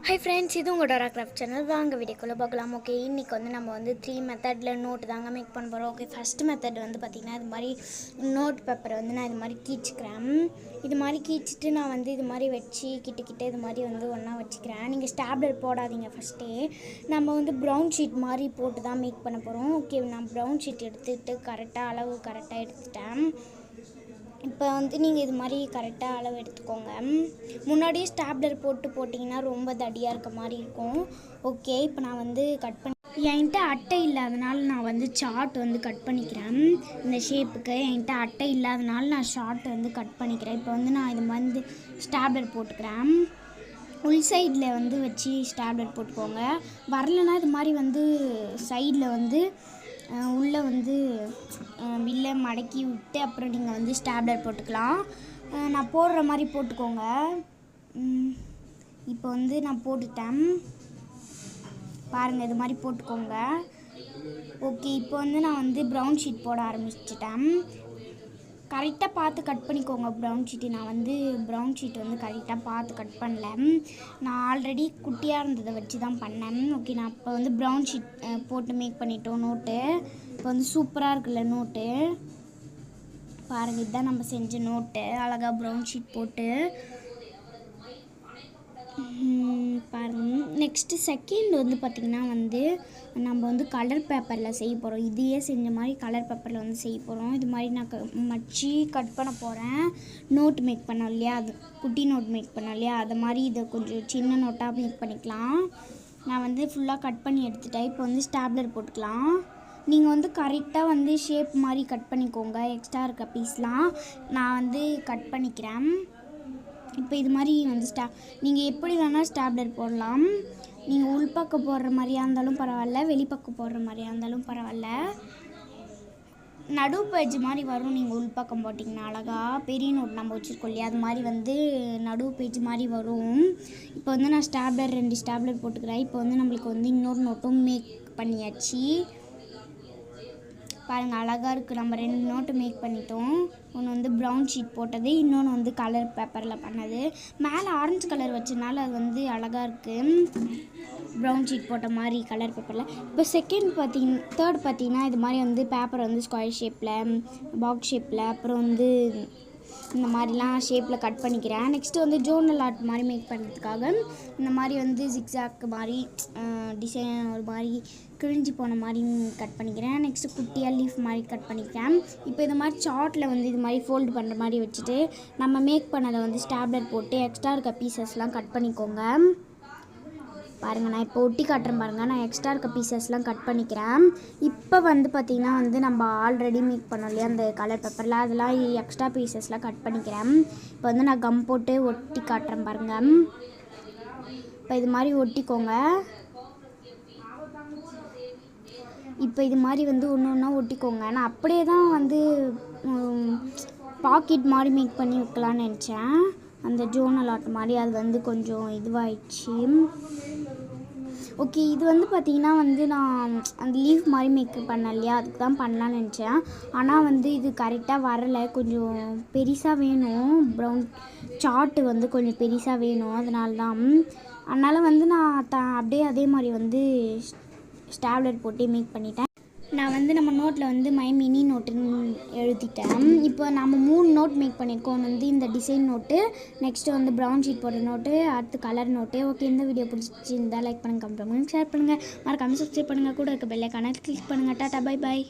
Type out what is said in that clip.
Hi friends, இது உங்கள் Dora craft channel. வாங்க வீடியோக்குள்ளே பார்க்கலாம். ஓகே, இன்றைக்கி வந்து நம்ம வந்து 3 மெத்தடில் நோட்டு தாங்க மேக் பண்ண போகிறோம். ஓகே, ஃபஸ்ட்டு மெத்தட் வந்து பார்த்திங்கன்னா இது மாதிரி நோட் பேப்பரை வந்து நான் இது மாதிரி கீச்சிக்கிறேன். இது மாதிரி கீச்சிட்டு நான் வந்து இது மாதிரி வச்சு கிட்ட இது மாதிரி வந்து ஒன்றா வச்சுக்கிறேன். நீங்கள் ஸ்டாப்லர் போடாதீங்க. ஃபஸ்ட்டே நம்ம வந்து ப்ரௌன் ஷீட் மாதிரி போட்டு தான் மேக் பண்ண போகிறோம். ஓகே, நான் ப்ரௌன் ஷீட் எடுத்துகிட்டு கரெக்டாக அளவு கரெக்டாக எடுத்துட்டேன். இப்போ வந்து நீங்கள் இது மாதிரி கரெக்டாக அளவு எடுத்துக்கோங்க. முன்னாடியே ஸ்டாப்லர் போட்டிங்கன்னா ரொம்ப தடியாக இருக்க மாதிரி இருக்கும். ஓகே, இப்போ நான் வந்து கட் பண்ணி என்கிட்ட அட்டை இல்லாதனால நான் வந்து சார்ட் வந்து கட் பண்ணிக்கிறேன். இந்த ஷேப்புக்கு என்கிட்ட அட்டை இல்லாதனால நான் ஷார்ட் வந்து கட் பண்ணிக்கிறேன். இப்போ வந்து நான் இது வந்து ஸ்டாப்லர் போட்டுக்கிறேன். உள் சைடில் வந்து வச்சு ஸ்டாப்லர் போட்டுக்கோங்க. வரலைன்னா இது மாதிரி வந்து சைடில் வந்து உள்ளே வந்து வில்லை மடக்கி விட்டு அப்புறம் நீங்கள் வந்து ஸ்டாப்லர் போட்டுக்கலாம். நான் போடுற மாதிரி போட்டுக்கோங்க. இப்போ வந்து நான் போட்டுட்டேன் பாருங்கள், இது மாதிரி போட்டுக்கோங்க. ஓகே, இப்போ வந்து நான் வந்து ப்ரௌன் ஷீட் போட ஆரம்பிச்சிட்டேன். கரெக்டாக பார்த்து கட் பண்ணிக்கோங்க ப்ரௌன் ஷீட்டு. நான் வந்து ப்ரௌன் ஷீட் வந்து கரெக்டாக பார்த்து கட் பண்ணல. நான் ஆல்ரெடி குட்டியாக இருந்ததை வச்சு தான் பண்ணேன். ஓகே, நான் இப்போ வந்து ப்ரௌன் ஷீட் போட்டு மேக் பண்ணிட்டோம் நோட்டு. இப்போ வந்து சூப்பராக இருக்குல்ல நோட்டு. பாருங்கள், இதுதான் நம்ம செஞ்ச நோட்டு. அழகாக ப்ரௌன் ஷீட் போட்டு பாருங்கள். நெக்ஸ்ட்டு செகண்ட் வந்து பார்த்திங்கன்னா வந்து நம்ம வந்து கலர் பேப்பரில் செய்ய போகிறோம். இதையே செஞ்ச மாதிரி கலர் பேப்பரில் வந்து செய்ய போகிறோம். இது மாதிரி நான் மச்சி கட் பண்ண போகிறேன். நோட் மேக் பண்ணோம் இல்லையா, அது குட்டி நோட் மேக் பண்ணோம் இல்லையா, அது மாதிரி இதை கொஞ்சம் சின்ன நோட்டாக மேக் பண்ணிக்கலாம். நான் வந்து ஃபுல்லாக கட் பண்ணி எடுத்துட்டேன். இப்போ வந்து ஸ்டாப்லர் போட்டுக்கலாம். நீங்கள் வந்து கரெக்டாக வந்து ஷேப் மாதிரி கட் பண்ணிக்கோங்க. எக்ஸ்ட்ரா இருக்க பீஸ்லாம் நான் வந்து கட் பண்ணிக்கிறேன். இப்போ இது மாதிரி வந்து நீங்கள் எப்படி வேணால் ஸ்டாப்லர் போடலாம். நீங்கள் உள்பக்கம் போடுற மாதிரியா இருந்தாலும் பரவாயில்ல, வெளிப்பக்கம் போடுற மாதிரியா இருந்தாலும் பரவாயில்ல. நடு பேஜ் மாதிரி வரும். நீங்கள் உள்பக்கம் போட்டிங்கன்னா அழகாக பெரிய நோட் நம்ம வச்சுருக்கோம் இல்லையா, அது மாதிரி வந்து நடு பேஜ் மாதிரி வரும். இப்போ வந்து நான் ஸ்டாப்லர் 2 ஸ்டாப்லர் போட்டுக்கிறேன். இப்போ வந்து நம்மளுக்கு வந்து இன்னொரு நோட்டும் மேக் பண்ணியாச்சு. பாருங்கள், அழகாக இருக்குது. நம்ம 2 நோட்டு மேக் பண்ணிட்டோம். ஒன்று வந்து ப்ரௌன் ஷீட் போட்டது, இன்னொன்று வந்து கலர் பேப்பரில் பண்ணது. மேலே ஆரஞ்சு கலர் வச்சதுனால அது வந்து அழகாக இருக்குது, ப்ரௌன் ஷீட் போட்ட மாதிரி கலர் பேப்பரில். இப்போ தேர்ட் பார்த்திங்கன்னா இது மாதிரி வந்து பேப்பர் வந்து ஸ்கொயர் ஷேப்பில், பாக்ஸ் ஷேப்பில், அப்புறம் வந்து இந்த மாதிரிலாம் ஷேப்பில் கட் பண்ணிக்கிறேன். நெக்ஸ்ட்டு வந்து ஜோர்னல் ஆர்ட் மாதிரி மேக் பண்ணுறதுக்காக இந்த மாதிரி வந்து ஜிக்ஸாக் மாதிரி டிசைன் ஒரு மாதிரி கிழிஞ்சி போன மாதிரி கட் பண்ணிக்கிறேன். நெக்ஸ்ட்டு குட்டியாக லீஃப் மாதிரி கட் பண்ணிக்கிறேன். இப்போ இது மாதிரி சார்ட்டில் வந்து இது மாதிரி ஃபோல்டு பண்ணுற மாதிரி வச்சுட்டு நம்ம மேக் பண்ணதை வந்து ஸ்டாப்லர் போட்டு எக்ஸ்ட்ரா இருக்க பீசஸ்லாம் கட் பண்ணிக்கோங்க. பாருங்கள், நான் இப்போ ஒட்டி காட்டுறேன் பாருங்கள். நான் எக்ஸ்ட்ரா இருக்க பீசஸ்லாம் கட் பண்ணிக்கிறேன். இப்போ வந்து பார்த்திங்கன்னா வந்து நம்ம ஆல்ரெடி மேக் பண்ணோம் இல்லையா அந்த கலர் பேப்பரில், அதெல்லாம் எக்ஸ்ட்ரா பீசஸ்லாம் கட் பண்ணிக்கிறேன். இப்போ வந்து நான் கம் போட்டு ஒட்டி காட்டுறேன் பாருங்கள். இப்போ இது மாதிரி ஒட்டிக்கோங்க. இப்போ இது மாதிரி வந்து ஒன்று ஒன்றா ஒட்டிக்கோங்க. நான் அப்படியே தான் வந்து பாக்கெட் மாதிரி மேக் பண்ணி வைக்கலான்னு நினச்சேன், அந்த ஜோர்னல் ஆர்ட் மாதிரி. அது வந்து கொஞ்சம் இதுவாகிடுச்சு. ஓகே, இது வந்து பார்த்திங்கன்னா வந்து நான் அந்த லீஃப் மாதிரி மேக் பண்ணேன் இல்லையா, அதுக்கு தான் பண்ணலான்னு நினச்சேன். ஆனால் வந்து இது கரெக்டாக வரலை, கொஞ்சம் பெருசாக வேணும். ப்ரௌன் சார்ட்டு வந்து கொஞ்சம் பெருசாக வேணும், அதனால வந்து நான் அப்படியே அதே மாதிரி வந்து ஸ்டாப்லர் போட்டு மேக் பண்ணிட்டேன். நான் வந்து நம்ம நோட்டில் வந்து மை மினி நோட்டுன்னு எழுதிட்டேன். இப்போ நம்ம 3 நோட் மேக் பண்ணியிருக்கோம். ஒன்று வந்து இந்த டிசைன் நோட்டு, நெக்ஸ்ட்டு வந்து ப்ரௌன் ஷீட் போடுற நோட்டு, அடுத்து கலர் நோட்டு. ஓகே, இந்த வீடியோ பிடிச்சிருந்தால் லைக் பண்ணுங்கள், கமெண்ட் பண்ணுங்கள், ஷேர் பண்ணுங்கள், மறக்காமல் சப்ஸ்கிரைப் பண்ணுங்கள், கூட இருக்க பெல் ஐகானை கிளிக் பண்ணுங்கள். Tata, bye bye.